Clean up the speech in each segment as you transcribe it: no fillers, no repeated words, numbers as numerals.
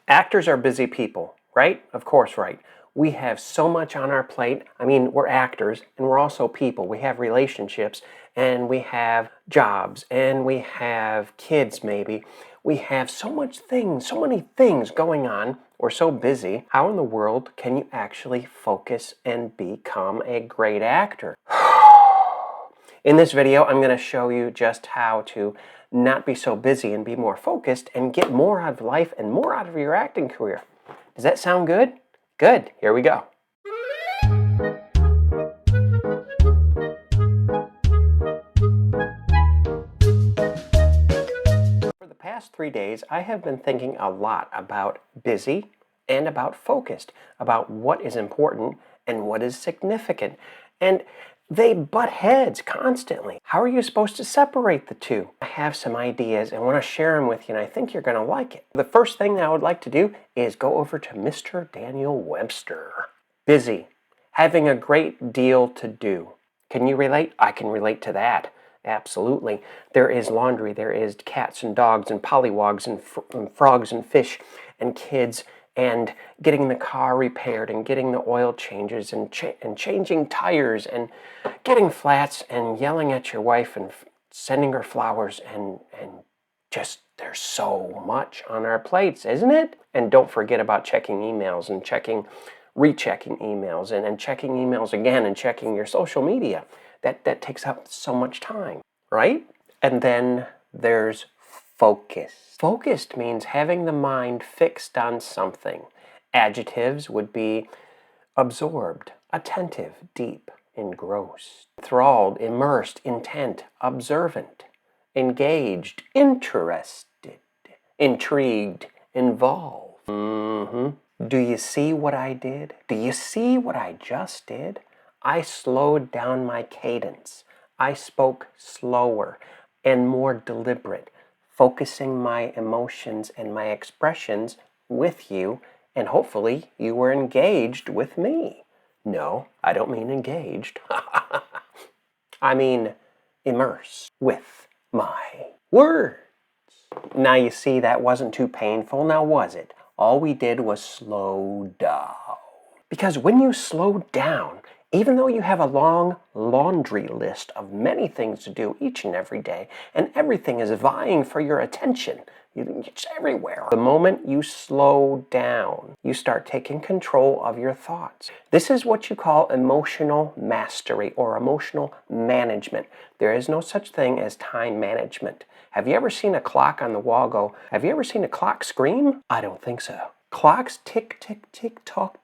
Actors are busy people, right? Of course, right. We have so much on our plate. I mean, we're actors and we're also people. We have relationships and we have jobs and we have kids maybe. We have so many things going on. We're so busy. How in the world can you actually focus and become a great actor? In this video, I'm going to show you just how to not be so busy and be more focused and get more out of life and more out of your acting career. Does that sound good? Good. Here we go. For the past 3 days, I have been thinking a lot about busy and about focused, about what is important and what is significant. And they butt heads constantly. How are you supposed to separate the two? I have some ideas and want to share them with you, and I think you're going to like it. The first thing that I would like to do is go over to Mr. Daniel Webster. Busy, having a great deal to do. Can you relate? I can relate to that. Absolutely. There is laundry, there is cats and dogs and pollywogs and frogs and fish and kids and getting the car repaired and getting the oil changes and changing tires and getting flats and yelling at your wife and sending her flowers and just there's so much on our plates, isn't it? And don't forget about checking emails and rechecking emails and checking emails again and checking your social media. That takes up so much time, right? And then there's focus. Focused means having the mind fixed on something. Adjectives would be absorbed, attentive, deep, engrossed, enthralled, immersed, intent, observant, engaged, interested, intrigued, involved. Do you see what I did? Do you see what I just did? I slowed down my cadence. I spoke slower and more deliberate, focusing my emotions and my expressions with you, and hopefully you were engaged with me. No, I don't mean engaged. I mean immerse with my words. Now you see that wasn't too painful, now was it? All we did was slow down. Because when you slow down, even though you have a long laundry list of many things to do each and every day, and everything is vying for your attention, it's everywhere. The moment you slow down, you start taking control of your thoughts. This is what you call emotional mastery or emotional management. There is no such thing as time management. Have you ever seen a clock on the wall go, have you ever seen a clock scream? I don't think so. Clocks tick, tick, tick, tock,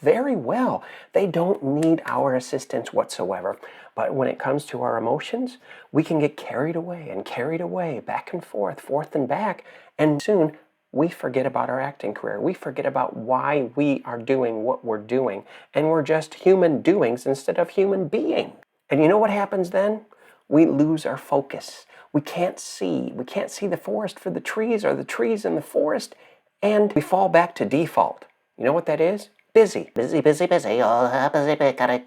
very well. They don't need our assistance whatsoever. But when it comes to our emotions, we can get carried away, back and forth and back, and soon we forget about our acting career. We forget about why we are doing what we're doing, and we're just human doings instead of human being. And you know what happens then? We lose our focus. We can't see the forest for the trees or the trees in the forest. And we fall back to default. You know what that is? Busy. Busy. Oh, busy. Gotta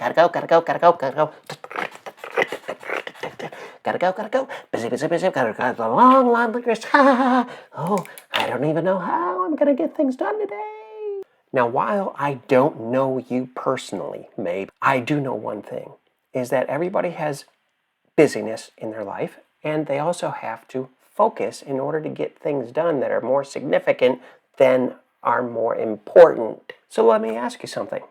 go. Busy. Gotta go. The long laundry list. Oh, I don't even know how I'm gonna get things done today. Now, while I don't know you personally, maybe, I do know one thing, is that everybody has busyness in their life, and they also have to focus in order to get things done that are more significant than are more important. So let me ask you something.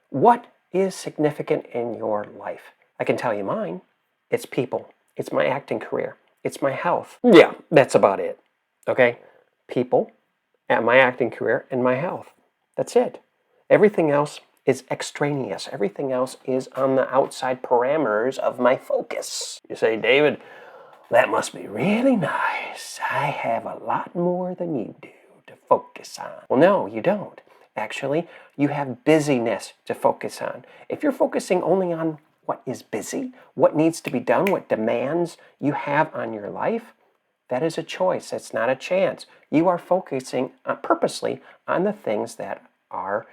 What is significant in your life? I can tell you mine. It's people. It's my acting career. It's my health. Yeah, that's about it. Okay? People, and my acting career, and my health. That's it. Everything else is extraneous. Everything else is on the outside parameters of my focus. You say, David, that must be really nice. I have a lot more than you do to focus on. Well, no, you don't. Actually, you have busyness to focus on. If you're focusing only on what is busy, what needs to be done, what demands you have on your life, that is a choice. That's not a chance. You are focusing purposely on the things that are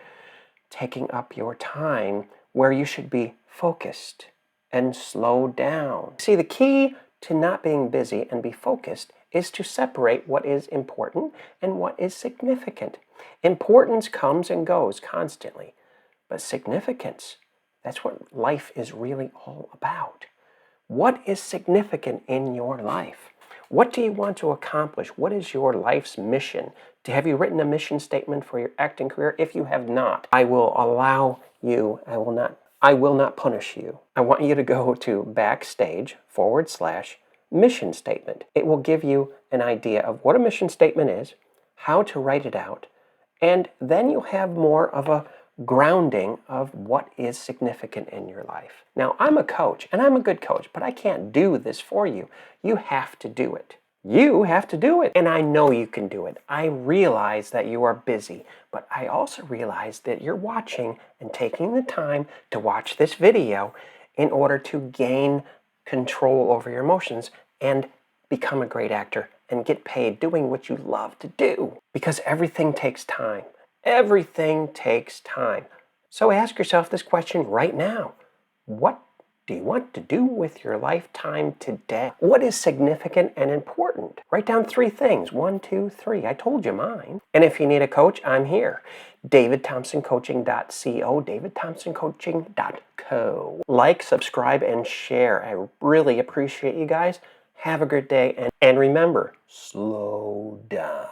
taking up your time, where you should be focused and slow down. See, the key to not being busy and be focused is to separate what is important and what is significant. Importance comes and goes constantly, but significance, that's what life is really all about. What is significant in your life? What do you want to accomplish? What is your life's mission? Have you written a mission statement for your acting career? If you have not, I will allow you, I will not punish you. I want you to go to backstage/mission statement. It will give you an idea of what a mission statement is, how to write it out, and then you'll have more of a grounding of what is significant in your life. Now, I'm a coach, and I'm a good coach, but I can't do this for you. You have to do it. You have to do it. And I know you can do it. I realize that you are busy, but I also realize that you're watching and taking the time to watch this video in order to gain control over your emotions and become a great actor and get paid doing what you love to do. Because everything takes time. Everything takes time. So ask yourself this question right now. What do you want to do with your lifetime today? What is significant and important? Write down 3 things. 1, 2, 3. I told you mine. And if you need a coach, I'm here. 𝐷avidThompsonCoaching.co, 𝐷avidThompsonCoaching.co. Like, subscribe, and share. I really appreciate you guys. Have a good day. And remember, slow down.